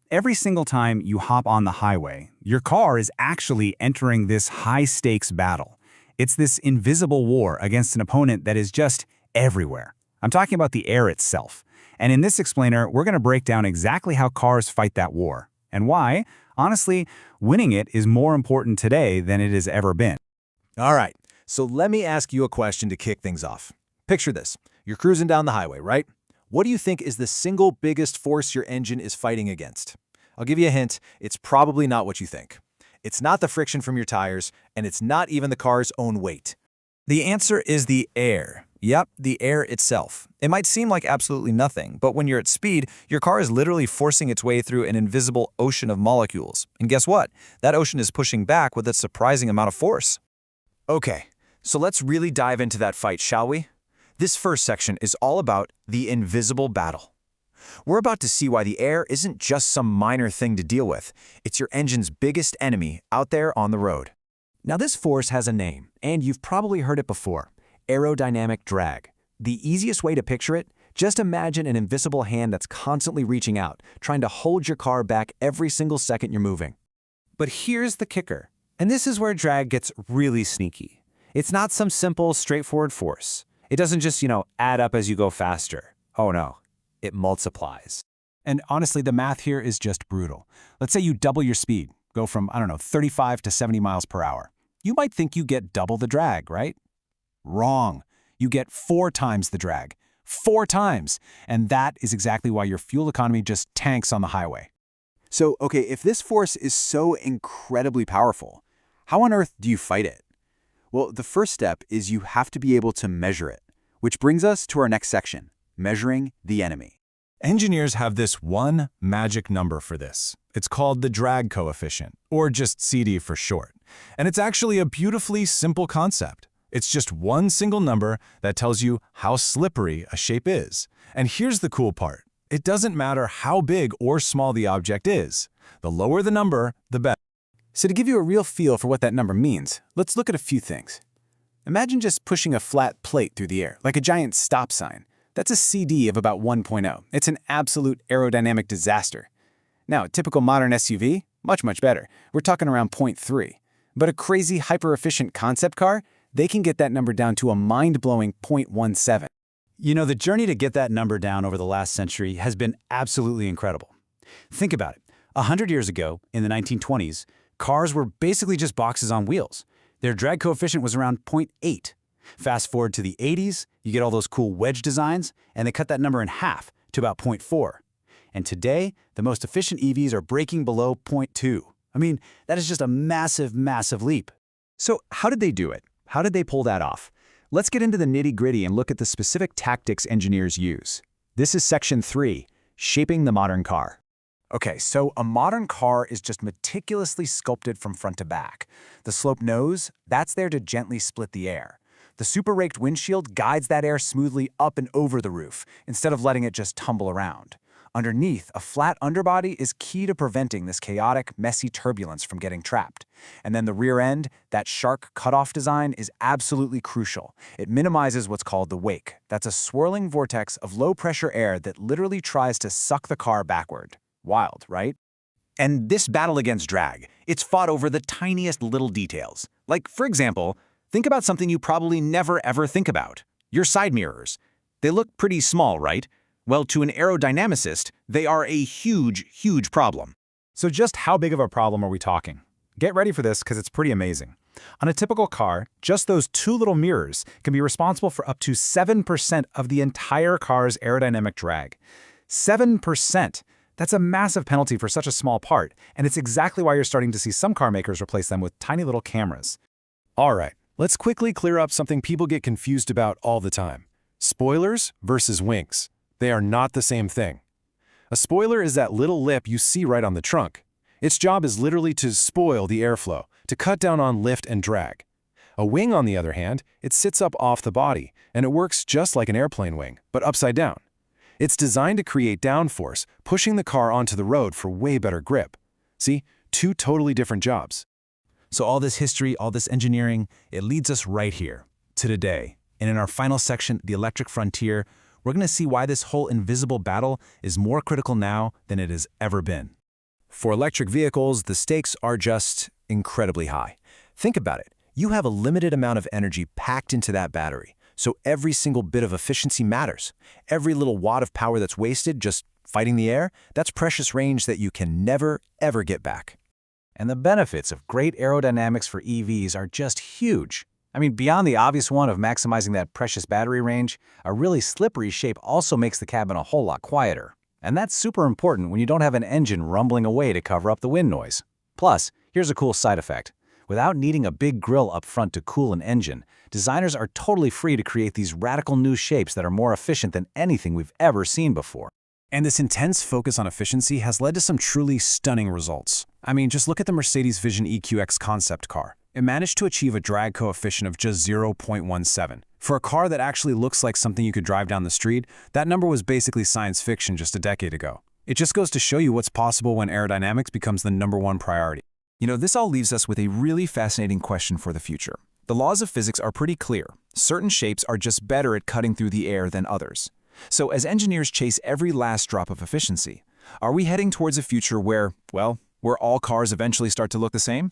Every single time you hop on the highway, your car is actually entering this high-stakes battle. It's this invisible war against an opponent that is just everywhere. I'm talking about the air itself. And in this explainer, we're going to break down exactly how cars fight that war, and why, honestly, winning it is more important today than it has ever been. All right, so let me ask you a question to kick things off. Picture this. You're cruising down the highway, right? What do you think is the single biggest force your engine is fighting against? I'll give you a hint. It's probably not what you think. It's not the friction from your tires, and it's not even the car's own weight. The answer is the air. Yep, the air itself. It might seem like absolutely nothing, but when you're at speed, your car is literally forcing its way through an invisible ocean of molecules. And guess what? That ocean is pushing back with a surprising amount of force. Okay, so let's really dive into that fight, shall we? This first section is all about the invisible battle. We're about to see why the air isn't just some minor thing to deal with. It's your engine's biggest enemy out there on the road. Now this force has a name, and you've probably heard it before. Aerodynamic drag. The easiest way to picture it, just imagine an invisible hand that's constantly reaching out, trying to hold your car back every single second you're moving. But here's the kicker, and this is where drag gets really sneaky. It's not some simple, straightforward force. It doesn't just, add up as you go faster. Oh no, it multiplies. And honestly, the math here is just brutal. Let's say you double your speed, go from, 35 to 70 miles per hour. You might think you get double the drag, right? Wrong. You get 4 times the drag. 4 times! And that is exactly why your fuel economy just tanks on the highway. So, okay, if this force is so incredibly powerful, how on earth do you fight it? Well, the first step is you have to be able to measure it, which brings us to our next section, measuring the enemy. Engineers have this one magic number for this. It's called the drag coefficient, or just CD for short. And it's actually a beautifully simple concept. It's just one single number that tells you how slippery a shape is. And here's the cool part. It doesn't matter how big or small the object is. The lower the number, the better. So to give you a real feel for what that number means, let's look at a few things. Imagine just pushing a flat plate through the air, like a giant stop sign. That's a CD of about 1.0. It's an absolute aerodynamic disaster. Now, a typical modern SUV, much better. We're talking around 0.3. But a crazy, hyper-efficient concept car, they can get that number down to a mind-blowing 0.17. The journey to get that number down over the last century has been absolutely incredible. Think about it. 100 years ago, in the 1920s, cars were basically just boxes on wheels. Their drag coefficient was around 0.8. Fast forward to the 80s, you get all those cool wedge designs, and they cut that number in half to about 0.4. And today, the most efficient EVs are breaking below 0.2. That is just a massive leap. So how did they do it? How did they pull that off? Let's get into the nitty-gritty and look at the specific tactics engineers use. This is Section 3, Shaping the Modern Car. Okay, so a modern car is just meticulously sculpted from front to back. The sloped nose, that's there to gently split the air. The super-raked windshield guides that air smoothly up and over the roof, instead of letting it just tumble around. Underneath, a flat underbody is key to preventing this chaotic, messy turbulence from getting trapped. And then the rear end, that shark cutoff design, is absolutely crucial. It minimizes what's called the wake. That's a swirling vortex of low-pressure air that literally tries to suck the car backward. Wild, right? And this battle against drag, it's fought over the tiniest little details. Like, for example, think about something you probably never ever think about. Your side mirrors. They look pretty small, right? Well, to an aerodynamicist, they are a huge problem. So just how big of a problem are we talking? Get ready for this because it's pretty amazing. On a typical car, just those 2 little mirrors can be responsible for up to 7% of the entire car's aerodynamic drag. 7%! That's a massive penalty for such a small part, and it's exactly why you're starting to see some car makers replace them with tiny little cameras. All right, let's quickly clear up something people get confused about all the time. Spoilers versus wings. They are not the same thing. A spoiler is that little lip you see right on the trunk. Its job is literally to spoil the airflow, to cut down on lift and drag. A wing, on the other hand, it sits up off the body, and it works just like an airplane wing, but upside down. It's designed to create downforce, pushing the car onto the road for way better grip. See, 2 totally different jobs. So all this history, all this engineering, it leads us right here, to today. And in our final section, the electric frontier, we're going to see why this whole invisible battle is more critical now than it has ever been. For electric vehicles, the stakes are just incredibly high. Think about it. You have a limited amount of energy packed into that battery, so every single bit of efficiency matters. Every little watt of power that's wasted just fighting the air, that's precious range that you can never, ever get back. And the benefits of great aerodynamics for EVs are just huge. I mean, beyond the obvious one of maximizing that precious battery range, a really slippery shape also makes the cabin a whole lot quieter. And that's super important when you don't have an engine rumbling away to cover up the wind noise. Plus, here's a cool side effect. Without needing a big grille up front to cool an engine, designers are totally free to create these radical new shapes that are more efficient than anything we've ever seen before. And this intense focus on efficiency has led to some truly stunning results. I mean, just look at the Mercedes Vision EQX concept car. It managed to achieve a drag coefficient of just 0.17. For a car that actually looks like something you could drive down the street, that number was basically science fiction just a decade ago. It just goes to show you what's possible when aerodynamics becomes the #1 priority. You know, this all leaves us with a really fascinating question for the future. The laws of physics are pretty clear. Certain shapes are just better at cutting through the air than others. So as engineers chase every last drop of efficiency, are we heading towards a future where, well, where all cars eventually start to look the same?